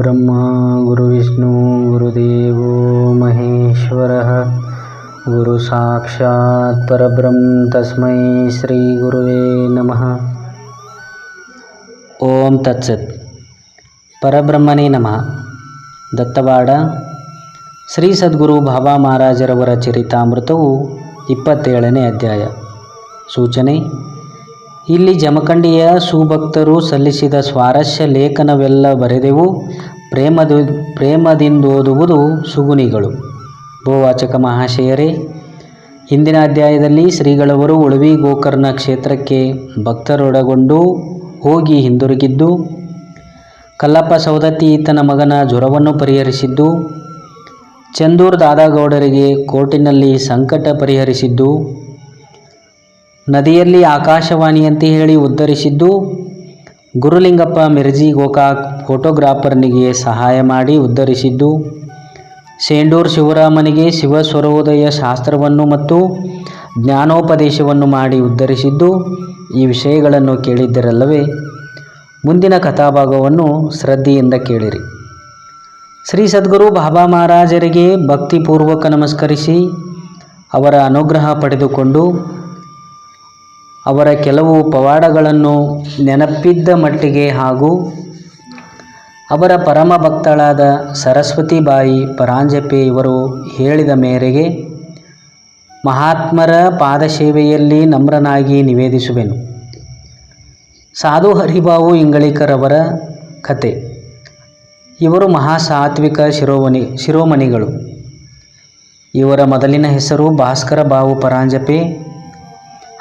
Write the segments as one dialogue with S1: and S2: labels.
S1: ಗುರುರ್ಬ್ರಹ್ಮ ಗುರುವಿಷ್ಣು ಗುರುದೇವೋ ಮಹೇಶ್ವರಃ ಗುರು ಸಾಕ್ಷಾತ್ ಪರಬ್ರಹ್ಮ ತಸ್ಮೈ ಶ್ರೀ ಗುರುವೇ ನಮಃ. ಓಂ ತತ್ಸತ್. ಪರಬ್ರಹ್ಮನೇ ನಮಃ. ದತ್ತವಾಡ ಶ್ರೀ ಸದ್ಗುರು ಬಾಬಾ ಮಹಾರಾಜರವರ ಚರಿತಾಮೃತವು 27ನೇ ಅಧ್ಯಾಯ. ಸೂಚನೆ: ಇಲ್ಲಿ ಜಮಖಂಡಿಯ ಸುಭಕ್ತರು ಸಲ್ಲಿಸಿದ ಸ್ವಾರಸ್ಯ ಲೇಖನವೆಲ್ಲ ಬರೆದೆವು. ಪ್ರೇಮದಿಂದೋದುವುದು ಸುಗುಣಿಗಳು. ಭೂವಾಚಕ ಮಹಾಶಯರೇ, ಹಿಂದಿನ ಅಧ್ಯಾಯದಲ್ಲಿ ಶ್ರೀಗಳವರು ಉಳುವಿ ಗೋಕರ್ಣ ಕ್ಷೇತ್ರಕ್ಕೆ ಭಕ್ತರೊಡಗೊಂಡು ಹೋಗಿ ಹಿಂದಿರುಗಿದ್ದು, ಕಲ್ಲಪ್ಪ ಸವದತ್ತಿ ಈತನ ಮಗನ ಜ್ವರವನ್ನು ಪರಿಹರಿಸಿದ್ದು, ಚಂದೂರ್ ದಾದಾಗೌಡರಿಗೆ ಕೋರ್ಟಿನಲ್ಲಿ ಸಂಕಟ ಪರಿಹರಿಸಿದ್ದು, ನದಿಯಲ್ಲಿ ಆಕಾಶವಾಣಿಯಂತೆ ಹೇಳಿ ಉದ್ಧರಿಸಿದ್ದು, ಗುರುಲಿಂಗಪ್ಪ ಮಿರ್ಜಿ ಗೋಕಾಕ್ ಫೋಟೋಗ್ರಾಫರ್ನಿಗೆ ಸಹಾಯ ಮಾಡಿ ಉದ್ಧರಿಸಿದ್ದು, ಸೇಂಡೂರು ಶಿವರಾಮನಿಗೆ ಶಿವಸ್ವರೋದಯ ಶಾಸ್ತ್ರವನ್ನು ಮತ್ತು ಜ್ಞಾನೋಪದೇಶವನ್ನು ಮಾಡಿ ಉದ್ಧರಿಸಿದ್ದು, ಈ ವಿಷಯಗಳನ್ನು ಕೇಳಿದ್ದರಲ್ಲವೇ? ಮುಂದಿನ ಕಥಾಭಾಗವನ್ನು ಶ್ರದ್ಧೆಯಿಂದ ಕೇಳಿರಿ. ಶ್ರೀ ಸದ್ಗುರು ಬಾಬಾ ಮಹಾರಾಜರಿಗೆ ಭಕ್ತಿಪೂರ್ವಕ ನಮಸ್ಕರಿಸಿ ಅವರ ಅನುಗ್ರಹ ಪಡೆದುಕೊಂಡು ಅವರ ಕೆಲವು ಪವಾಡಗಳನ್ನು ನೆನಪಿದ್ದ ಮಟ್ಟಿಗೆ ಹಾಗೂ ಅವರ ಪರಮ ಭಕ್ತಳಾದ ಸರಸ್ವತಿಬಾಯಿ ಪರಾಂಜಪೆ ಇವರು ಹೇಳಿದ ಮೇರೆಗೆ ಮಹಾತ್ಮರ ಪಾದಸೇವೆಯಲ್ಲಿ ನಮ್ರನಾಗಿ ನಿವೇದಿಸುವೆನು. ಸಾಧು ಹರಿಭಾವು ಇಂಗಳಿಕರವರ ಕತೆ. ಇವರು ಮಹಾಸಾತ್ವಿಕ ಶಿರೋಮಣಿಗಳು. ಇವರ ಮೊದಲಿನ ಹೆಸರು ಭಾಸ್ಕರ ಬಾವು ಪರಾಂಜಪೆ.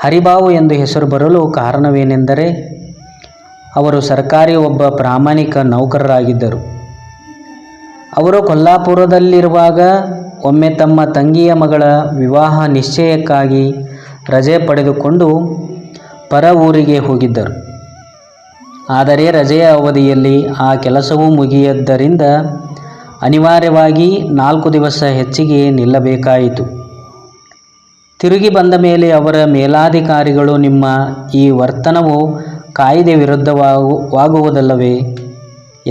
S1: ಹರಿಭಾವು ಎಂದು ಹೆಸರು ಬರಲು ಕಾರಣವೇನೆಂದರೆ, ಅವರು ಸರ್ಕಾರಿ ಒಬ್ಬ ಪ್ರಾಮಾಣಿಕ ನೌಕರರಾಗಿದ್ದರು. ಅವರು ಕೊಲ್ಲಾಪುರದಲ್ಲಿರುವಾಗ ಒಮ್ಮೆ ತಮ್ಮ ತಂಗಿಯ ಮಗಳ ವಿವಾಹ ನಿಶ್ಚಯಕ್ಕಾಗಿ ರಜೆ ಪಡೆದುಕೊಂಡು ಪರ ಊರಿಗೆ ಹೋಗಿದ್ದರು. ಆದರೆ ರಜೆಯ ಅವಧಿಯಲ್ಲಿ ಆ ಕೆಲಸವೂ ಮುಗಿಯದ್ದರಿಂದ ಅನಿವಾರ್ಯವಾಗಿ 4 ದಿವಸ ಹೆಚ್ಚಿಗೆ ನಿಲ್ಲಬೇಕಾಯಿತು. ತಿರುಗಿ ಬಂದ ಮೇಲೆ ಅವರ ಮೇಲಾಧಿಕಾರಿಗಳು, ನಿಮ್ಮ ಈ ವರ್ತನವು ಕಾಯಿದೆ ವಿರುದ್ಧವಾಗುವುದಲ್ಲವೇ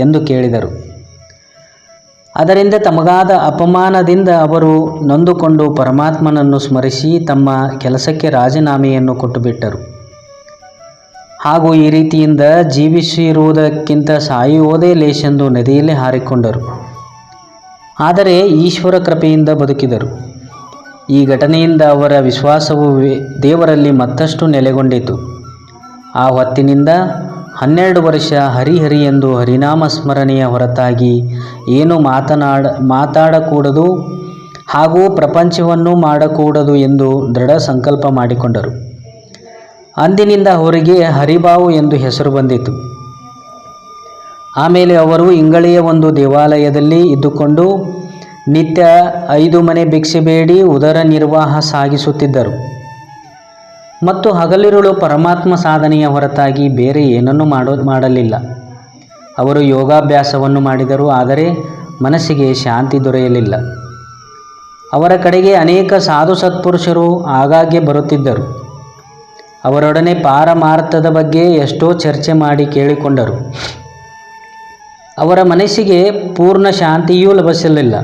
S1: ಎಂದು ಕೇಳಿದರು. ಅದರಿಂದ ತಮಗಾದ ಅಪಮಾನದಿಂದ ಅವರು ನೊಂದುಕೊಂಡು ಪರಮಾತ್ಮನನ್ನು ಸ್ಮರಿಸಿ ತಮ್ಮ ಕೆಲಸಕ್ಕೆ ರಾಜೀನಾಮೆಯನ್ನು ಕೊಟ್ಟುಬಿಟ್ಟರು. ಹಾಗೂ ಈ ರೀತಿಯಿಂದ ಜೀವಿಸಿರುವುದಕ್ಕಿಂತ ಸಾಯುವುದೇ ಲೇಸೆಂದು ನದಿಯಲ್ಲಿ ಹಾರಿಕೊಂಡರು. ಆದರೆ ಈಶ್ವರ ಕೃಪೆಯಿಂದ ಬದುಕಿದರು. ಈ ಘಟನೆಯಿಂದ ಅವರ ವಿಶ್ವಾಸವು ದೇವರಲ್ಲಿ ಮತ್ತಷ್ಟು ನೆಲೆಗೊಂಡಿತು. ಆ ಹೊತ್ತಿನಿಂದ 12 ವರ್ಷ ಹರಿಹರಿ ಎಂದು ಹರಿನಾಮ ಸ್ಮರಣೆಯ ಹೊರತಾಗಿ ಏನು ಮಾತಾಡಕೂಡದು ಹಾಗೂ ಪ್ರಪಂಚವನ್ನು ಮಾಡಕೂಡದು ಎಂದು ದೃಢ ಸಂಕಲ್ಪ ಮಾಡಿಕೊಂಡರು. ಅಂದಿನಿಂದ ಅವರಿಗೆ ಹರಿಭಾವು ಎಂದು ಹೆಸರು ಬಂದಿತು. ಆಮೇಲೆ ಅವರು ಇಂಗಳಿಯ ಒಂದು ದೇವಾಲಯದಲ್ಲಿ ಇದ್ದುಕೊಂಡು ನಿತ್ಯ 5 ಮನೆ ಭಿಕ್ಷೆ ಬೇಡಿ ಉದರ ನಿರ್ವಾಹ ಸಾಗಿಸುತ್ತಿದ್ದರು ಮತ್ತು ಹಗಲಿರುಳು ಪರಮಾತ್ಮ ಸಾಧನೆಯ ಹೊರತಾಗಿ ಬೇರೆ ಏನನ್ನೂ ಮಾಡಲಿಲ್ಲ. ಅವರು ಯೋಗಾಭ್ಯಾಸವನ್ನು ಮಾಡಿದರು, ಆದರೆ ಮನಸ್ಸಿಗೆ ಶಾಂತಿ ದೊರೆಯಲಿಲ್ಲ. ಅವರ ಕಡೆಗೆ ಅನೇಕ ಸಾಧು ಸತ್ಪುರುಷರು ಆಗಾಗ್ಗೆ ಬರುತ್ತಿದ್ದರು. ಅವರೊಡನೆ ಪಾರಮಾರ್ಥದ ಬಗ್ಗೆ ಎಷ್ಟೋ ಚರ್ಚೆ ಮಾಡಿ ಕೇಳಿಕೊಂಡರು. ಅವರ ಮನಸ್ಸಿಗೆ ಪೂರ್ಣ ಶಾಂತಿಯೂ ಲಭಿಸಲಿಲ್ಲ.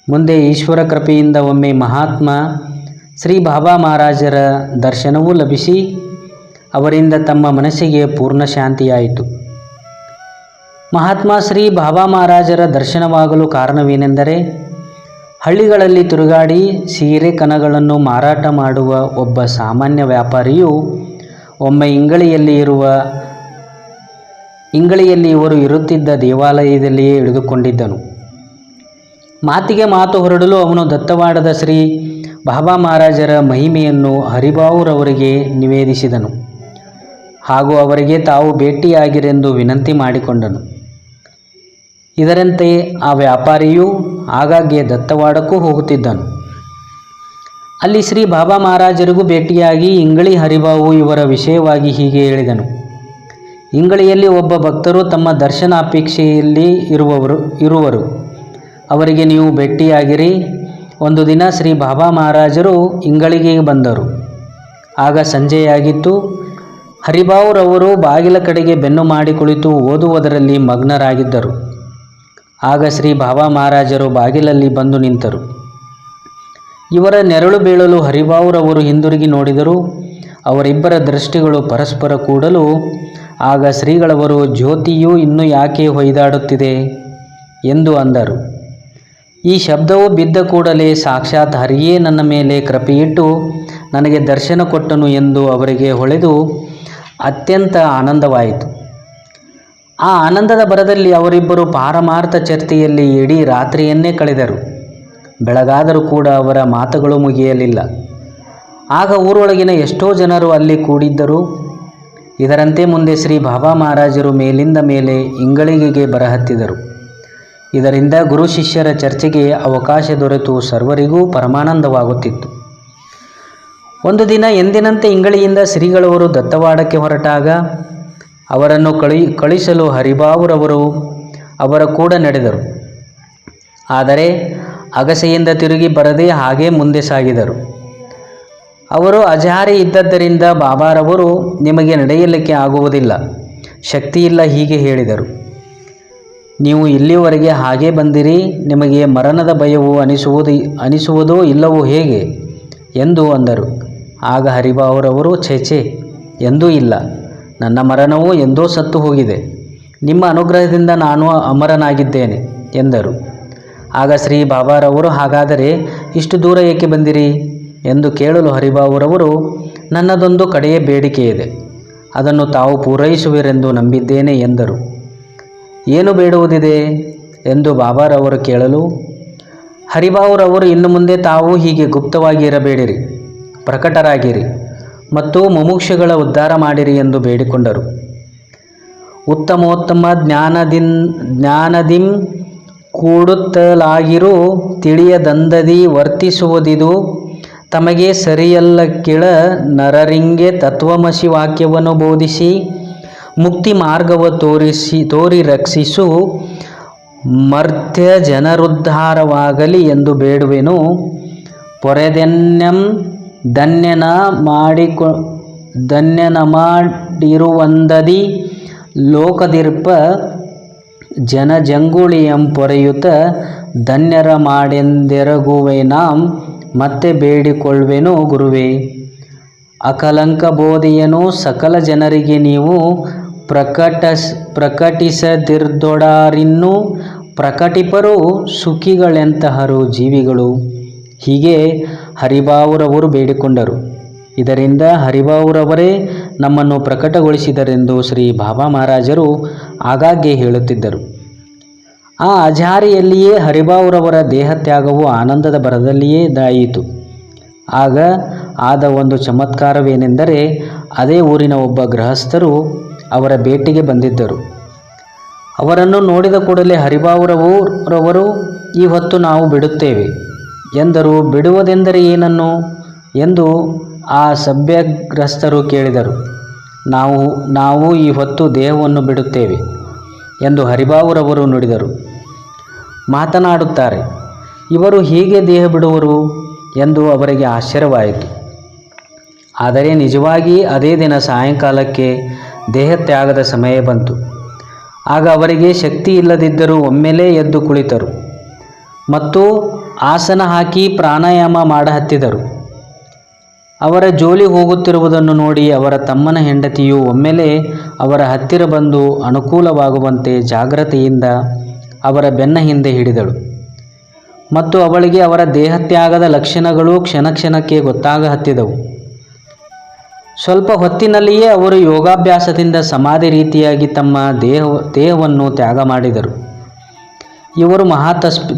S1: ಮುಂದೆ ಈಶ್ವರ ಕೃಪೆಯಿಂದ ಒಮ್ಮೆ ಮಹಾತ್ಮ ಶ್ರೀ ಬಾಬಾ ಮಹಾರಾಜರ ದರ್ಶನವೂ ಲಭಿಸಿ ಅವರಿಂದ ತಮ್ಮ ಮನಸ್ಸಿಗೆ ಪೂರ್ಣ ಶಾಂತಿಯಾಯಿತು. ಮಹಾತ್ಮ ಶ್ರೀ ಬಾಬಾ ಮಹಾರಾಜರ ದರ್ಶನವಾಗಲು ಕಾರಣವೇನೆಂದರೆ, ಹಳ್ಳಿಗಳಲ್ಲಿ ತಿರುಗಾಡಿ ಸೀರೆ ಕನಗಳನ್ನು ಮಾರಾಟ ಮಾಡುವ ಒಬ್ಬ ಸಾಮಾನ್ಯ ವ್ಯಾಪಾರಿಯು ಒಮ್ಮೆ ಇಂಗಳಿಯಲ್ಲಿ ಇವರು ಇರುತ್ತಿದ್ದ ದೇವಾಲಯದಲ್ಲಿಯೇ ಇಳಿದುಕೊಂಡಿದ್ದನು. ಮಾತಿಗೆ ಮಾತು ಹೊರಡಲು ಅವನು ದತ್ತವಾಡದ ಶ್ರೀ ಬಾಬಾ ಮಹಾರಾಜರ ಮಹಿಮೆಯನ್ನು ಹರಿಭಾವುರವರಿಗೆ ನಿವೇದಿಸಿದನು ಹಾಗೂ ಅವರಿಗೆ ತಾವು ಭೇಟಿಯಾಗಿರೆಂದು ವಿನಂತಿ ಮಾಡಿಕೊಂಡನು. ಇದರಂತೆ ಆ ವ್ಯಾಪಾರಿಯು ಆಗಾಗ್ಗೆ ದತ್ತವಾಡಕ್ಕೂ ಹೋಗುತ್ತಿದ್ದನು. ಅಲ್ಲಿ ಶ್ರೀ ಬಾಬಾ ಮಹಾರಾಜರಿಗೂ ಭೇಟಿಯಾಗಿ ಇಂಗಳಿ ಹರಿಭಾವು ಇವರ ವಿಷಯವಾಗಿ ಹೀಗೆ ಹೇಳಿದನು: ಇಂಗಳಿಯಲ್ಲಿ ಒಬ್ಬ ಭಕ್ತರು ತಮ್ಮ ದರ್ಶನ ಅಪೇಕ್ಷೆಯಲ್ಲಿ ಇರುವರು. ಅವರಿಗೆ ನೀವು ಭೇಟಿಯಾಗಿರಿ. ಒಂದು ದಿನ ಶ್ರೀ ಬಾಬಾ ಮಹಾರಾಜರು ಇಂಗಳಿಗೆ ಬಂದರು. ಆಗ ಸಂಜೆಯಾಗಿತ್ತು. ಹರಿಭಾವುರವರು ಬಾಗಿಲ ಕಡೆಗೆ ಬೆನ್ನು ಮಾಡಿ ಕುಳಿತು ಓದುವುದರಲ್ಲಿ ಮಗ್ನರಾಗಿದ್ದರು. ಆಗ ಶ್ರೀ ಬಾಬಾ ಮಹಾರಾಜರು ಬಾಗಿಲಲ್ಲಿ ಬಂದು ನಿಂತರು. ಇವರ ನೆರಳು ಬೀಳಲು ಹರಿಭಾವುರವರು ಹಿಂದಿರುಗಿ ನೋಡಿದರು. ಅವರಿಬ್ಬರ ದೃಷ್ಟಿಗಳು ಪರಸ್ಪರ ಕೂಡಲು ಆಗ ಶ್ರೀಗಳವರು, ಜ್ಯೋತಿಯು ಇನ್ನೂ ಯಾಕೆ ಹೊಯ್ದಾಡುತ್ತಿದೆ ಎಂದು ಅಂದರು. ಈ ಶಬ್ದವು ಬಿದ್ದ ಕೂಡಲೇ ಸಾಕ್ಷಾತ್ ಹರಿಯೇ ನನ್ನ ಮೇಲೆ ಕೃಪೆಯಿಟ್ಟು ನನಗೆ ದರ್ಶನ ಕೊಟ್ಟನು ಎಂದು ಅವರಿಗೆ ಹೊಳೆದು ಅತ್ಯಂತ ಆನಂದವಾಯಿತು. ಆ ಆನಂದದ ಭರದಲ್ಲಿ ಅವರಿಬ್ಬರು ಪಾರಮಾರ್ಥ ಚರ್ಚೆಯಲ್ಲಿ ಇಡೀ ರಾತ್ರಿಯನ್ನೇ ಕಳೆದರು. ಬೆಳಗಾದರೂ ಕೂಡ ಅವರ ಮಾತುಗಳು ಮುಗಿಯಲಿಲ್ಲ. ಆಗ ಊರೊಳಗಿನ ಎಷ್ಟೋ ಜನರು ಅಲ್ಲಿ ಕೂಡಿದ್ದರು. ಇದರಂತೆ ಮುಂದೆ ಶ್ರೀ ಬಾಬಾ ಮಹಾರಾಜರು ಮೇಲಿಂದ ಮೇಲೆ ಇಂಗಳಿಗೆಗೆ ಬರಹತ್ತಿದರು. ಇದರಿಂದ ಗುರು ಶಿಷ್ಯರ ಚರ್ಚೆಗೆ ಅವಕಾಶ ದೊರೆತು ಸರ್ವರಿಗೂ ಪರಮಾನಂದವಾಗುತ್ತಿತ್ತು. ಒಂದು ದಿನ ಎಂದಿನಂತೆ ಇಂಗಳಿಯಿಂದ ಶ್ರೀಗಳವರು ದತ್ತವಾಡಕ್ಕೆ ಹೊರಟಾಗ ಅವರನ್ನು ಕಳಿಸಲು ಹರಿಭಾವುರವರು ಅವರ ಕೂಡ ನಡೆದರು. ಆದರೆ ಅಗಸೆಯಿಂದ ತಿರುಗಿ ಬರದೆ ಹಾಗೇ ಮುಂದೆ ಸಾಗಿದರು. ಅವರು ಅಜಾರಿ ಇದ್ದದ್ದರಿಂದ ಬಾಬಾರವರು, ನಿಮಗೆ ನಡೆಯಲಿಕ್ಕೆ ಆಗುವುದಿಲ್ಲ, ಶಕ್ತಿಯಿಲ್ಲ ಹೀಗೆ ಹೇಳಿದರು. ನೀವು ಇಲ್ಲಿವರೆಗೆ ಹಾಗೇ ಬಂದಿರಿ, ನಿಮಗೆ ಮರಣದ ಭಯವು ಅನಿಸುವುದೋ ಇಲ್ಲವೋ ಹೇಗೆ ಎಂದು ಅಂದರು. ಆಗ ಹರಿಭಾವುರವರು, ಛೇ ಎಂದೂ ಇಲ್ಲ, ನನ್ನ ಮರಣವು ಎಂದೋ ಸತ್ತು ಹೋಗಿದೆ, ನಿಮ್ಮ ಅನುಗ್ರಹದಿಂದ ನಾನು ಅಮರನಾಗಿದ್ದೇನೆ ಎಂದರು. ಆಗ ಶ್ರೀ ಬಾಬಾರವರು, ಹಾಗಾದರೆ ಇಷ್ಟು ದೂರ ಏಕೆ ಬಂದಿರಿ ಎಂದು ಕೇಳಲು ಹರಿಭಾವುರವರು, ನನ್ನದೊಂದು ಕಡೆಯ ಬೇಡಿಕೆ ಇದೆ, ಅದನ್ನು ತಾವು ಪೂರೈಸುವಿರೆಂದು ನಂಬಿದ್ದೇನೆ ಎಂದರು. ಏನು ಬೇಡುವುದಿದೆ ಎಂದು ಬಾಬಾರವರು ಕೇಳಲು ಹರಿಭಾವುರವರು, ಇನ್ನು ಮುಂದೆ ತಾವು ಹೀಗೆ ಗುಪ್ತವಾಗಿ ಇರಬೇಡಿರಿ, ಪ್ರಕಟರಾಗಿರಿ ಮತ್ತು ಮುಮುಕ್ಷುಗಳ ಉದ್ಧಾರ ಮಾಡಿರಿ ಎಂದು ಬೇಡಿಕೊಂಡರು. ಉತ್ತಮೋತ್ತಮ ಜ್ಞಾನದಿಂ ಕೂಡುತ್ತಲಾಗಿರು ತಿಳಿಯದಂದದಿ ವರ್ತಿಸುವುದಿದು ತಮಗೆ ಸರಿಯಲ್ಲ ಕಿಳ ನರರಿಂಗೆ ತತ್ವಮಸಿ ವಾಕ್ಯವನ್ನು ಬೋಧಿಸಿ ಮುಕ್ತಿ ಮಾರ್ಗವ ತೋರಿ ರಕ್ಷಿಸು ಮರ್ತ್ಯ ಜನರುದ್ಧಾರವಾಗಲಿ ಎಂದು ಬೇಡುವೆನು. ಪೊರೆದೆನ್ನಂ ಧನ್ಯನ ಮಾಡಿರುವಂದದಿ ಲೋಕದಿರ್ಪ ಜನಜಂಗುಳಿಯಂ ಪೊರೆಯುತ ಧನ್ಯರ ಮಾಡೆಂದೆರಗುವೆನಾಂ ಮತ್ತೆ ಬೇಡಿಕೊಳ್ಳುವೆನು ಗುರುವೇ. ಅಕಲಂಕ ಬೋಧೆಯನ್ನು ಸಕಲ ಜನರಿಗೆ ನೀವು ಪ್ರಕಟಿಸದಿರ್ದೊಡಾರಿನ್ನು ಪ್ರಕಟಿಪರು ಸುಖಿಗಳೆಂತಹರು ಜೀವಿಗಳು. ಹೀಗೆ ಹರಿಭಾವುರವರು ಬೇಡಿಕೊಂಡರು. ಇದರಿಂದ ಹರಿಭಾವುರವರೇ ನಮ್ಮನ್ನು ಪ್ರಕಟಗೊಳಿಸಿದರೆಂದು ಶ್ರೀ ಬಾಬಾ ಮಹಾರಾಜರು ಆಗಾಗ್ಗೆ ಹೇಳುತ್ತಿದ್ದರು. ಆ ಅಜಾರಿಯಲ್ಲಿಯೇ ಹರಿಭಾವುರವರ ದೇಹತ್ಯಾಗವು ಆನಂದದ ಭರದಲ್ಲಿಯೇ ದಾಯಿತು. ಆಗ ಆದ ಒಂದು ಚಮತ್ಕಾರವೇನೆಂದರೆ, ಅದೇ ಊರಿನ ಒಬ್ಬ ಗೃಹಸ್ಥರು ಅವರ ಭೇಟಿಗೆ ಬಂದಿದ್ದರು. ಅವರನ್ನು ನೋಡಿದ ಕೂಡಲೇ ಹರಿಭಾವುರವರು, ಈ ಹೊತ್ತು ನಾವು ಬಿಡುತ್ತೇವೆ ಎಂದರು. ಬಿಡುವುದೆಂದರೆ ಏನನ್ನು ಎಂದು ಆ ಸಭ್ಯಗ್ರಸ್ತರು ಕೇಳಿದರು. ನಾವು ಈ ಹೊತ್ತು ದೇಹವನ್ನು ಬಿಡುತ್ತೇವೆ ಎಂದು ಹರಿಭಾವುರವರು ನುಡಿದರು. ಮಾತನಾಡುತ್ತಾರೆ, ಇವರು ಹೇಗೆ ದೇಹ ಬಿಡುವರು ಎಂದು ಅವರಿಗೆ ಆಶ್ಚರ್ಯವಾಯಿತು. ಆದರೆ ನಿಜವಾಗಿ ಅದೇ ದಿನ ಸಾಯಂಕಾಲಕ್ಕೆ ದೇಹತ್ಯಾಗದ ಸಮಯ ಬಂತು. ಆಗ ಅವರಿಗೆ ಶಕ್ತಿ ಇಲ್ಲದಿದ್ದರೂ ಒಮ್ಮೆಲೇ ಎದ್ದು ಕುಳಿತರು ಮತ್ತು ಆಸನ ಹಾಕಿ ಪ್ರಾಣಾಯಾಮ ಮಾಡಹತ್ತಿದರು. ಅವರ ಜೋಲಿ ಹೋಗುತ್ತಿರುವುದನ್ನು ನೋಡಿ ಅವರ ತಮ್ಮನ ಹೆಂಡತಿಯು ಒಮ್ಮೆಲೇ ಅವರ ಹತ್ತಿರ ಬಂದು ಅನುಕೂಲವಾಗುವಂತೆ ಜಾಗ್ರತೆಯಿಂದ ಅವರ ಬೆನ್ನ ಹಿಂದೆ ಹಿಡಿದಳು ಮತ್ತು ಅವಳಿಗೆ ಅವರ ದೇಹತ್ಯಾಗದ ಲಕ್ಷಣಗಳು ಕ್ಷಣಕ್ಕೆ ಗೊತ್ತಾಗಹತ್ತಿದವು. ಸ್ವಲ್ಪ ಹೊತ್ತಿನಲ್ಲಿಯೇ ಅವರು ಯೋಗಾಭ್ಯಾಸದಿಂದ ಸಮಾಧಿ ರೀತಿಯಾಗಿ ತಮ್ಮ ದೇಹವನ್ನು ತ್ಯಾಗ ಮಾಡಿದರು. ಇವರು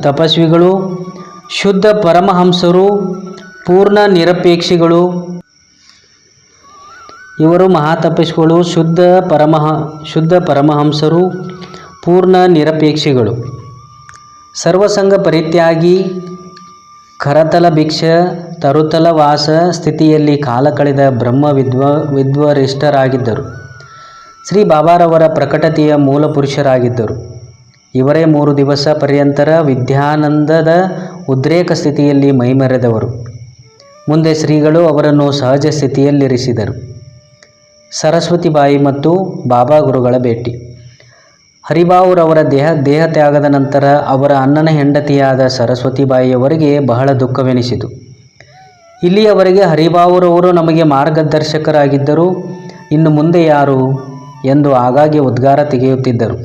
S1: ತಪಸ್ವಿಗಳು, ಶುದ್ಧ ಪರಮಹಂಸರು, ಪೂರ್ಣ ನಿರಪೇಕ್ಷಿಗಳು. ಇವರು ಮಹಾತಪಸ್ವಿಗಳು, ಶುದ್ಧ ಪರಮಹಂಸರು, ಪೂರ್ಣ ನಿರಪೇಕ್ಷಿಗಳು, ಸರ್ವಸಂಗ ಪರಿತ್ಯಾಗಿ, ಕರತಲ ಭಿಕ್ಷ ತರುತಲ ವಾಸ ಸ್ಥಿತಿಯಲ್ಲಿ ಕಾಲ ಕಳೆದ ಬ್ರಹ್ಮ ವಿದ್ವರಿಷ್ಠರಾಗಿದ್ದರು. ಶ್ರೀ ಬಾಬಾರವರ ಪ್ರಕಟತೆಯ ಮೂಲ ಪುರುಷರಾಗಿದ್ದರು. ಇವರೇ 3 ದಿವಸ ಪರ್ಯಂತರ ವಿದ್ಯಾನಂದದ ಉದ್ರೇಕ ಸ್ಥಿತಿಯಲ್ಲಿ ಮೈಮರೆದವರು. ಮುಂದೆ ಶ್ರೀಗಳು ಅವರನ್ನು ಸಹಜ ಸ್ಥಿತಿಯಲ್ಲಿರಿಸಿದರು. ಸರಸ್ವತಿ ಬಾಯಿ ಮತ್ತು ಬಾಬಾ ಗುರುಗಳ ಭೇಟಿ. ಹರಿಭಾವುರವರ ದೇಹ ತ್ಯಾಗದ ನಂತರ ಅವರ ಅಣ್ಣನ ಹೆಂಡತಿಯಾದ ಸರಸ್ವತಿಬಾಯಿಯವರಿಗೆ ಬಹಳ ದುಃಖವೆನಿಸಿತು. ಇಲ್ಲಿಯವರೆಗೆ ಹರಿಭಾವುರವರು ನಮಗೆ ಮಾರ್ಗದರ್ಶಕರಾಗಿದ್ದರು, ಇನ್ನು ಮುಂದೆ ಯಾರು ಎಂದು ಆಗಾಗ್ಗೆ ಉದ್ಗಾರ ತೆಗೆಯುತ್ತಿದ್ದರು.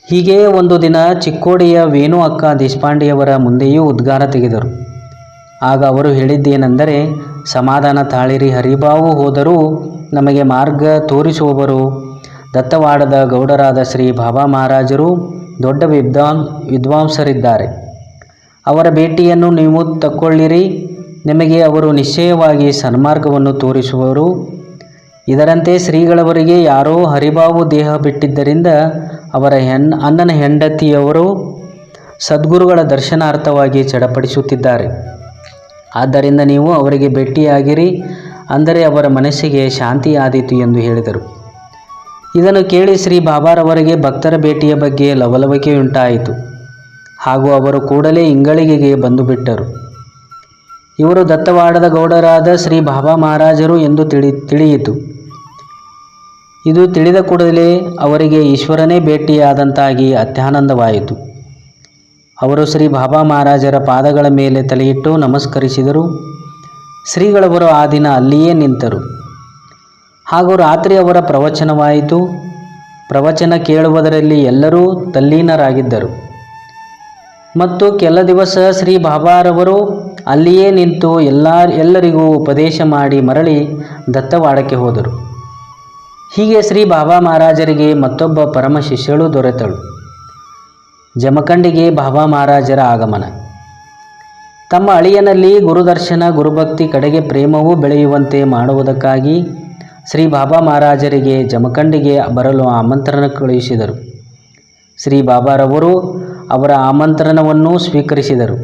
S1: ಹೀಗೆಯೇ ಒಂದು ದಿನ ಚಿಕ್ಕೋಡಿಯ ವೇಣು ಅಕ್ಕ ದೇಶಪಾಂಡೆಯವರ ಮುಂದೆಯೂ ಉದ್ಗಾರ ತೆಗೆದರು. ಆಗ ಅವರು ಹೇಳಿದ್ದೇನೆಂದರೆ, ಸಮಾಧಾನ ತಾಳಿರಿ, ಹರಿಭಾವು ಹೋದರೂ ನಮಗೆ ಮಾರ್ಗ ತೋರಿಸುವವರು ದತ್ತವಾಡದ ಗೌಡರಾದ ಶ್ರೀ ಬಾಬಾ ಮಹಾರಾಜರು ದೊಡ್ಡ ವಿದ್ವಾಂಸರಿದ್ದಾರೆ. ಅವರ ಭೇಟಿಯನ್ನು ನೀವು ತಕ್ಕೊಳ್ಳಿರಿ, ನಿಮಗೆ ಅವರು ನಿಶ್ಚಯವಾಗಿ ಸನ್ಮಾರ್ಗವನ್ನು ತೋರಿಸುವರು. ಇದರಂತೆ ಶ್ರೀಗಳವರಿಗೆ ಯಾರೋ ಹರಿಭಾವು ದೇಹ ಬಿಟ್ಟಿದ್ದರಿಂದ ಅವರ ಅಣ್ಣನ ಹೆಂಡತಿಯವರು ಸದ್ಗುರುಗಳ ದರ್ಶನಾರ್ಥವಾಗಿ ಚಡಪಡಿಸುತ್ತಿದ್ದಾರೆ. ಆದ್ದರಿಂದ ನೀವು ಅವರಿಗೆ ಭೇಟಿಯಾಗಿರಿ, ಅಂದರೆ ಅವರ ಮನಸ್ಸಿಗೆ ಶಾಂತಿಯಾದೀತು ಎಂದು ಹೇಳಿದರು. ಇದನ್ನು ಕೇಳಿ ಶ್ರೀ ಬಾಬಾರವರಿಗೆ ಭಕ್ತರ ಭೇಟಿಯ ಬಗ್ಗೆ ಲವಲವಿಕೆಯುಂಟಾಯಿತು ಹಾಗೂ ಅವರು ಕೂಡಲೇ ಇಂಗಳಿಗೆಗೆ ಬಂದು ಬಿಟ್ಟರು. ಇವರು ದತ್ತವಾಡದ ಗೌಡರಾದ ಶ್ರೀ ಬಾಬಾ ಮಹಾರಾಜರು ಎಂದು ತಿಳಿಯಿತು. ಇದು ತಿಳಿದ ಕೂಡಲೇ ಅವರಿಗೆ ಈಶ್ವರನೇ ಭೇಟಿಯಾದಂತಾಗಿ ಅತ್ಯಾನಂದವಾಯಿತು. ಅವರು ಶ್ರೀ ಬಾಬಾ ಮಹಾರಾಜರ ಪಾದಗಳ ಮೇಲೆ ತಲೆಯಿಟ್ಟು ನಮಸ್ಕರಿಸಿದರು. ಶ್ರೀಗಳವರು ಆ ದಿನ ಅಲ್ಲಿಯೇ ನಿಂತರು. ಹಾಗೂ ರಾತ್ರಿ ಅವರ ಪ್ರವಚನವಾಯಿತು. ಪ್ರವಚನ ಕೇಳುವುದರಲ್ಲಿ ಎಲ್ಲರೂ ತಲ್ಲೀನರಾಗಿದ್ದರು. ಮತ್ತು ಕೆಲ ದಿವಸ ಶ್ರೀ ಬಾಬಾರವರು ಅಲ್ಲಿಯೇ ನಿಂತು ಎಲ್ಲರಿಗೂ ಉಪದೇಶ ಮಾಡಿ ಮರಳಿ ದತ್ತವಾಡಕ್ಕೆ ಹೋದರು. ಹೀಗೆ ಶ್ರೀ ಬಾಬಾ ಮಹಾರಾಜರಿಗೆ ಮತ್ತೊಬ್ಬ ಪರಮ ಶಿಷ್ಯಳು ದೊರೆತಳು. ಜಮಖಂಡಿಗೆ ಬಾಬಾ ಮಹಾರಾಜರ ಆಗಮನ. ತಮ್ಮ ಅಳಿಯನಲ್ಲಿ ಗುರುದರ್ಶನ ಗುರುಭಕ್ತಿ ಕಡೆಗೆ ಪ್ರೇಮವೂ ಬೆಳೆಯುವಂತೆ ಮಾಡುವುದಕ್ಕಾಗಿ ಶ್ರೀ ಬಾಬಾ ಮಹಾರಾಜರಿಗೆ ಜಮಖಂಡಿಗೆ ಬರಲು ಆಮಂತ್ರಣ ಕಳುಹಿಸಿದರು. ಶ್ರೀ ಬಾಬಾರವರು ಅವರ ಆಮಂತ್ರಣವನ್ನು ಸ್ವೀಕರಿಸಿದರು.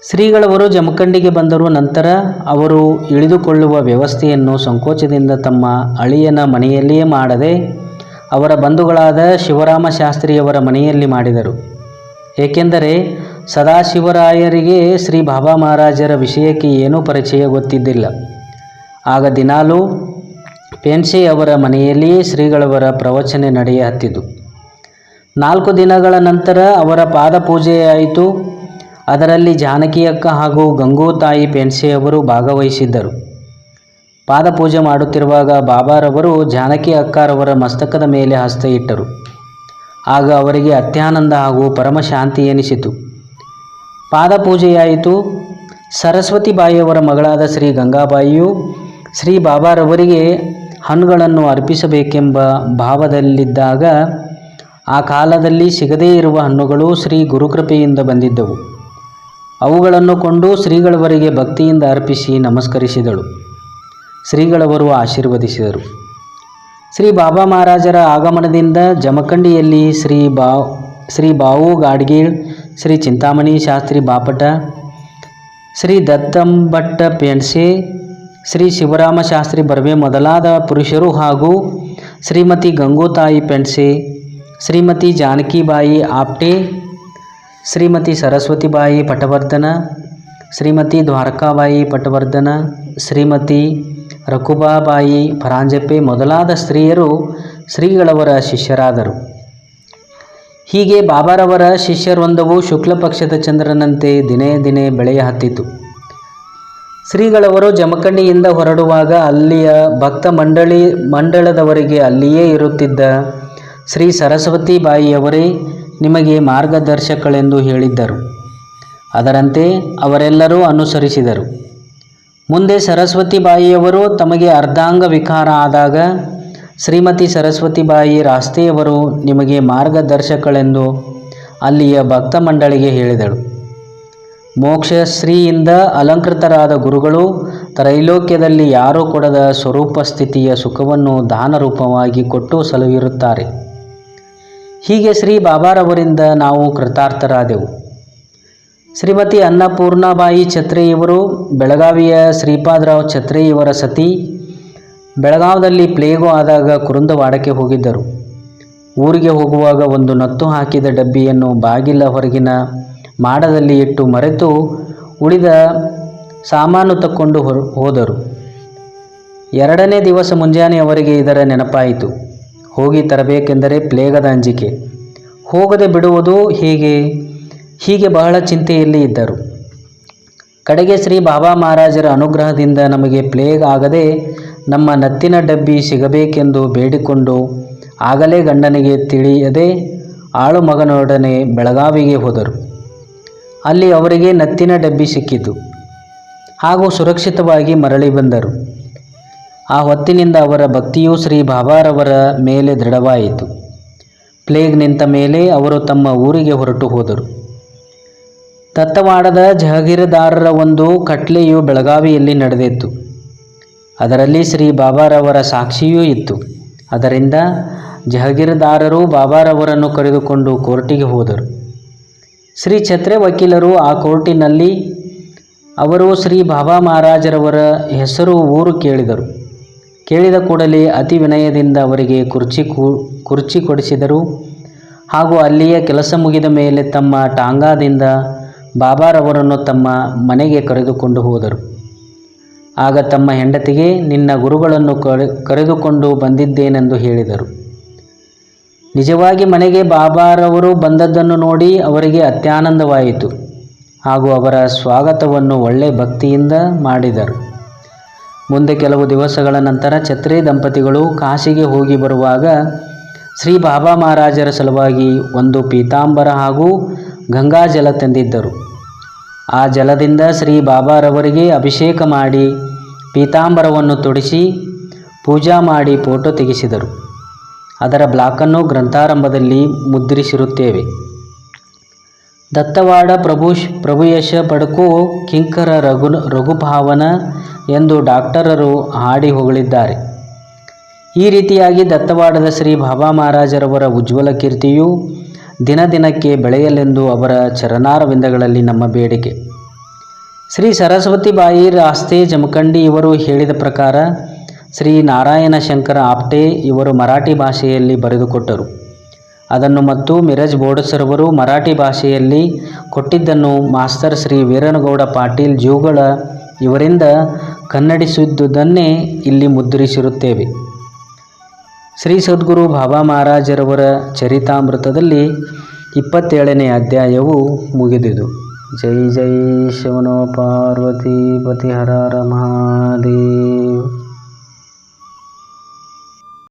S1: ಶ್ರೀಗಳವರು ಜಮಖಂಡಿಗೆ ಬಂದರು. ನಂತರ ಅವರು ಇಳಿದುಕೊಳ್ಳುವ ವ್ಯವಸ್ಥೆಯನ್ನು ಸಂಕೋಚದಿಂದ ತಮ್ಮ ಅಳಿಯನ ಮನೆಯಲ್ಲಿಯೇ ಮಾಡದೆ ಅವರ ಬಂಧುಗಳಾದ ಶಿವರಾಮ ಶಾಸ್ತ್ರಿಯವರ ಮನೆಯಲ್ಲಿ ಮಾಡಿದರು. ಏಕೆಂದರೆ ಸದಾಶಿವರಾಯರಿಗೆ ಶ್ರೀ ಬಾಬಾ ಮಹಾರಾಜರ ವಿಷಯಕ್ಕೆ ಏನೂ ಪರಿಚಯ ಗೊತ್ತಿದ್ದಿಲ್ಲ. ಆಗ ದಿನಾಲೂ ಪೆನ್ಸೆ ಅವರ ಮನೆಯಲ್ಲಿಯೇ ಶ್ರೀಗಳವರ ಪ್ರವಚನ ನಡೆಯ ಹತ್ತಿತು. 4 ದಿನಗಳ ನಂತರ ಅವರ ಪಾದ ಪೂಜೆಯಾಯಿತು. ಅದರಲ್ಲಿ ಜಾನಕಿ ಅಕ್ಕ ಹಾಗೂ ಗಂಗೂ ತಾಯಿ ಪೆನ್ಸೆಯವರು ಭಾಗವಹಿಸಿದ್ದರು. ಪಾದಪೂಜೆ ಮಾಡುತ್ತಿರುವಾಗ ಬಾಬಾರವರು ಜಾನಕಿ ಅಕ್ಕಾರವರ ಮಸ್ತಕದ ಮೇಲೆ ಹಸ್ತ ಇಟ್ಟರು. ಆಗ ಅವರಿಗೆ ಅತ್ಯಾನಂದ ಹಾಗೂ ಪರಮಶಾಂತಿ ಎನಿಸಿತು. ಪಾದಪೂಜೆಯಾಯಿತು. ಸರಸ್ವತಿ ಬಾಯಿಯವರ ಮಗಳಾದ ಶ್ರೀ ಗಂಗಾಬಾಯಿಯು ಶ್ರೀ ಬಾಬಾರವರಿಗೆ ಹಣ್ಣುಗಳನ್ನು ಅರ್ಪಿಸಬೇಕೆಂಬ ಭಾವದಲ್ಲಿದ್ದಾಗ ಆ ಕಾಲದಲ್ಲಿ ಸಿಗದೇ ಇರುವ ಹಣ್ಣುಗಳು ಶ್ರೀ ಗುರುಕೃಪೆಯಿಂದ ಬಂದಿದ್ದವು. ಅವುಗಳನ್ನು ಕೊಂಡು ಶ್ರೀಗಳವರಿಗೆ ಭಕ್ತಿಯಿಂದ ಅರ್ಪಿಸಿ ನಮಸ್ಕರಿಸಿದಳು. ಶ್ರೀಗಳವರು ಆಶೀರ್ವದಿಸಿದರು. ಶ್ರೀ ಬಾಬಾ ಮಹಾರಾಜರ ಆಗಮನದಿಂದ ಜಮಖಂಡಿಯಲ್ಲಿ ಶ್ರೀ ಬಾವು ಗಾಡ್ಗೀಳ್, ಶ್ರೀ ಚಿಂತಾಮಣಿ ಶಾಸ್ತ್ರಿ ಬಾಪಟ, ಶ್ರೀ ದತ್ತಂಭಟ್ಟ ಪೆನ್ಸೆ, ಶ್ರೀ ಶಿವರಾಮ ಶಾಸ್ತ್ರಿ ಬರ್ವೆ ಮೊದಲಾದ ಪುರುಷರು ಹಾಗೂ ಶ್ರೀಮತಿ ಗಂಗೂತಾಯಿ ಪೆನ್ಸೆ, ಶ್ರೀಮತಿ ಜಾನಕಿಬಾಯಿ ಆಪ್ಟೆ, ಶ್ರೀಮತಿ ಸರಸ್ವತಿಬಾಯಿ ಪಟವರ್ಧನ, ಶ್ರೀಮತಿ ದ್ವಾರಕಾಬಾಯಿ ಪಟವರ್ಧನ, ಶ್ರೀಮತಿ ರಕುಬಾಬಾಯಿ ಪರಾಂಜಪೆ ಮೊದಲಾದ ಸ್ತ್ರೀಯರು ಶ್ರೀಗಳವರ ಶಿಷ್ಯರಾದರು. ಹೀಗೆ ಬಾಬಾರವರ ಶಿಷ್ಯರೊಂದವು ಶುಕ್ಲ ಪಕ್ಷದ ಚಂದ್ರನಂತೆ ದಿನೇ ದಿನೇ ಬೆಳೆಯ ಹತ್ತಿತು. ಶ್ರೀಗಳವರು ಜಮಖಂಡಿಯಿಂದ ಹೊರಡುವಾಗ ಅಲ್ಲಿಯ ಭಕ್ತ ಮಂಡಳದವರಿಗೆ ಅಲ್ಲಿಯೇ ಇರುತ್ತಿದ್ದ ಶ್ರೀ ಸರಸ್ವತಿ ಬಾಯಿಯವರೇ ನಿಮಗೆ ಮಾರ್ಗದರ್ಶಕಳೆಂದು ಹೇಳಿದ್ದರು. ಅದರಂತೆ ಅವರೆಲ್ಲರೂ ಅನುಸರಿಸಿದರು. ಮುಂದೆ ಸರಸ್ವತಿ ಬಾಯಿಯವರು ತಮಗೆ ಅರ್ಧಾಂಗ ವಿಕಾರ ಆದಾಗ ಶ್ರೀಮತಿ ಸರಸ್ವತಿ ಬಾಯಿ ರಾಸ್ತೆಯವರು ನಿಮಗೆ ಮಾರ್ಗದರ್ಶಕಳೆಂದು ಅಲ್ಲಿಯ ಭಕ್ತ ಮಂಡಳಿಗೆ ಹೇಳಿದಳು. ಮೋಕ್ಷಶ್ರೀಯಿಂದ ಅಲಂಕೃತರಾದ ಗುರುಗಳು ತ್ರೈಲೋಕ್ಯದಲ್ಲಿ ಯಾರೂ ಕೊಡದ ಸ್ವರೂಪ ಸ್ಥಿತಿಯ ಸುಖವನ್ನು ದಾನ ರೂಪವಾಗಿ ಕೊಟ್ಟು ಸಲಹಿರುತ್ತಾರೆ. ಹೀಗೆ ಶ್ರೀ ಬಾಬಾರವರಿಂದ ನಾವು ಕೃತಾರ್ಥರಾದೆವು. ಶ್ರೀಮತಿ ಅನ್ನಪೂರ್ಣಾಬಾಯಿ ಛತ್ರೆ ಇವರು ಬೆಳಗಾವಿಯ ಶ್ರೀಪಾದರಾವ್ ಛತ್ರೆ ಇವರ ಸತಿ. ಬೆಳಗಾವದಲ್ಲಿ ಪ್ಲೇಗು ಆದಾಗ ಕುರುಂದವಾಡಕ್ಕೆ ಹೋಗಿದ್ದರು. ಊರಿಗೆ ಹೋಗುವಾಗ ಒಂದು ನತ್ತು ಹಾಕಿದ ಡಬ್ಬಿಯನ್ನು ಬಾಗಿಲ ಹೊರಗಿನ ಮಾಡದಲ್ಲಿ ಇಟ್ಟು ಮರೆತು ಉಳಿದ ಸಾಮಾನು ತಕ್ಕೊಂಡು ಹೋದರು. 2ನೇ ದಿವಸ ಮುಂಜಾನೆ ಅವರಿಗೆ ಇದರ ನೆನಪಾಯಿತು. ಹೋಗಿ ತರಬೇಕೆಂದರೆ ಪ್ಲೇಗದ ಅಂಜಿಕೆ. ಹೋಗದೆ ಬಿಡುವುದು ಹೇಗೆ? ಹೀಗೆ ಬಹಳ ಚಿಂತೆಯಲ್ಲಿ ಇದ್ದರು. ಕಡೆಗೆ ಶ್ರೀ ಬಾಬಾ ಮಹಾರಾಜರ ಅನುಗ್ರಹದಿಂದ ನಮಗೆ ಪ್ಲೇಗ್ ಆಗದೆ ನಮ್ಮ ನತ್ತಿನ ಡಬ್ಬಿ ಸಿಗಬೇಕೆಂದು ಬೇಡಿಕೊಂಡು ಆಗಲೇ ಗಂಡನಿಗೆ ತಿಳಿಯದೆ ಆಳು ಮಗನೊಡನೆ ಬೆಳಗಾವಿಗೆ ಹೋದರು. ಅಲ್ಲಿ ಅವರಿಗೆ ನತ್ತಿನ ಡಬ್ಬಿ ಸಿಕ್ಕಿತು ಹಾಗೂ ಸುರಕ್ಷಿತವಾಗಿ ಮರಳಿ ಬಂದರು. ಆ ಹೊತ್ತಿನಿಂದ ಅವರ ಭಕ್ತಿಯು ಶ್ರೀ ಬಾಬಾರವರ ಮೇಲೆ ದೃಢವಾಯಿತು. ಪ್ಲೇಗ್ ನಿಂತ ಮೇಲೆ ಅವರು ತಮ್ಮ ಊರಿಗೆ ಹೊರಟು ಹೋದರು. ದತ್ತವಾಡದ ಜಹಗೀರದಾರರ ಒಂದು ಕಟ್ಲೆಯು ಬೆಳಗಾವಿಯಲ್ಲಿ ನಡೆದಿತ್ತು. ಅದರಲ್ಲಿ ಶ್ರೀ ಬಾಬಾರವರ ಸಾಕ್ಷಿಯೂ ಇತ್ತು. ಅದರಿಂದ ಜಹಗೀರದಾರರು ಬಾಬಾರವರನ್ನು ಕರೆದುಕೊಂಡು ಕೋರ್ಟಿಗೆ ಹೋದರು. ಶ್ರೀ ಛತ್ರೆ ವಕೀಲರು ಆ ಕೋರ್ಟಿನಲ್ಲಿ ಅವರು ಶ್ರೀ ಬಾಬಾ ಮಹಾರಾಜರವರ ಹೆಸರು ಊರು ಕೇಳಿದರು. ಕೇಳಿದ ಕೂಡಲೇ ಅತಿ ವಿನಯದಿಂದ ಅವರಿಗೆ ಕುರ್ಚಿ ಕೊಡಿಸಿದರು ಹಾಗೂ ಅಲ್ಲಿಯ ಕೆಲಸ ಮುಗಿದ ಮೇಲೆ ತಮ್ಮ ಟಾಂಗಾದಿಂದ ಬಾಬಾರವರನ್ನು ತಮ್ಮ ಮನೆಗೆ ಕರೆದುಕೊಂಡು ಹೋದರು. ಆಗ ತಮ್ಮ ಹೆಂಡತಿಗೆ, ನಿನ್ನ ಗುರುಗಳನ್ನು ಕರೆದುಕೊಂಡು ಬಂದಿದ್ದೇನೆಂದು ಹೇಳಿದರು. ನಿಜವಾಗಿ ಮನೆಗೆ ಬಾಬಾರವರು ಬಂದದ್ದನ್ನು ನೋಡಿ ಅವರಿಗೆ ಅತ್ಯಾನಂದವಾಯಿತು ಹಾಗೂ ಅವರ ಸ್ವಾಗತವನ್ನು ಒಳ್ಳೆ ಭಕ್ತಿಯಿಂದ ಮಾಡಿದರು. ಮುಂದೆ ಕೆಲವು ದಿವಸಗಳ ನಂತರ ಛತ್ರಿ ದಂಪತಿಗಳು ಕಾಶಿಗೆ ಹೋಗಿ ಬರುವಾಗ ಶ್ರೀ ಬಾಬಾ ಮಹಾರಾಜರ ಸಲುವಾಗಿ ಒಂದು ಪೀತಾಂಬರ ಹಾಗೂ ಗಂಗಾಜಲ ತಂದಿದ್ದರು. ಆ ಜಲದಿಂದ ಶ್ರೀ ಬಾಬಾರವರಿಗೆ ಅಭಿಷೇಕ ಮಾಡಿ ಪೀತಾಂಬರವನ್ನು ತೊಡಿಸಿ ಪೂಜಾ ಮಾಡಿ ಫೋಟೋ ತೆಗೆಸಿದರು. ಅದರ ಬ್ಲಾಕನ್ನು ಗ್ರಂಥಾರಂಭದಲ್ಲಿ ಮುದ್ರಿಸಿರುತ್ತೇವೆ. ದತ್ತವಾಡ ಪ್ರಭುಯಶ ಪಡಕೋ ಕಿಂಕರ ರಘುಭಾವನ ಎಂದು ಡಾಕ್ಟರರು ಹಾಡಿ ಹೊಗಳಿದ್ದಾರೆ. ಈ ರೀತಿಯಾಗಿ ದತ್ತವಾಡದ ಶ್ರೀ ಬಾಬಾ ಮಹಾರಾಜರವರ ಉಜ್ವಲ ಕೀರ್ತಿಯು ದಿನ ದಿನಕ್ಕೆ ಬೆಳೆಯಲೆಂದು ಅವರ ಚರಣಾರವಿಂದಗಳಲ್ಲಿ ನಮ್ಮ ಬೇಡಿಕೆ. ಶ್ರೀ ಸರಸ್ವತಿ ಬಾಯಿ ರಾಸ್ತೆ ಜಮಖಂಡಿ ಇವರು ಹೇಳಿದ ಪ್ರಕಾರ ಶ್ರೀ ನಾರಾಯಣ ಶಂಕರ ಆಪ್ಟೆ ಇವರು ಮರಾಠಿ ಭಾಷೆಯಲ್ಲಿ ಬರೆದುಕೊಟ್ಟರು. ಅದನ್ನು ಮತ್ತು ಮಿರಜ್ ಬೋಡಸರವರು ಮರಾಠಿ ಭಾಷೆಯಲ್ಲಿ ಕೊಟ್ಟಿದ್ದನ್ನು ಮಾಸ್ತರ್ ಶ್ರೀ ವೀರನಗೌಡ ಪಾಟೀಲ್ ಜೂಗಳ ಇವರಿಂದ ಕನ್ನಡಿಸಿದ್ದುದನ್ನೇ ಇಲ್ಲಿ ಮುದ್ರಿಸಿರುತ್ತೇವೆ. ಶ್ರೀ ಸದ್ಗುರು ಬಾಬಾ ಮಹಾರಾಜರವರ ಚರಿತಾಮೃತದಲ್ಲಿ 27ನೇ ಅಧ್ಯಾಯವು ಮುಗಿದುದು. ಜೈ ಜೈ ಶಿವನೋ ಪಾರ್ವತಿ ಪತಿ ಹರ ಹರ ಮಹಾದೇವ್.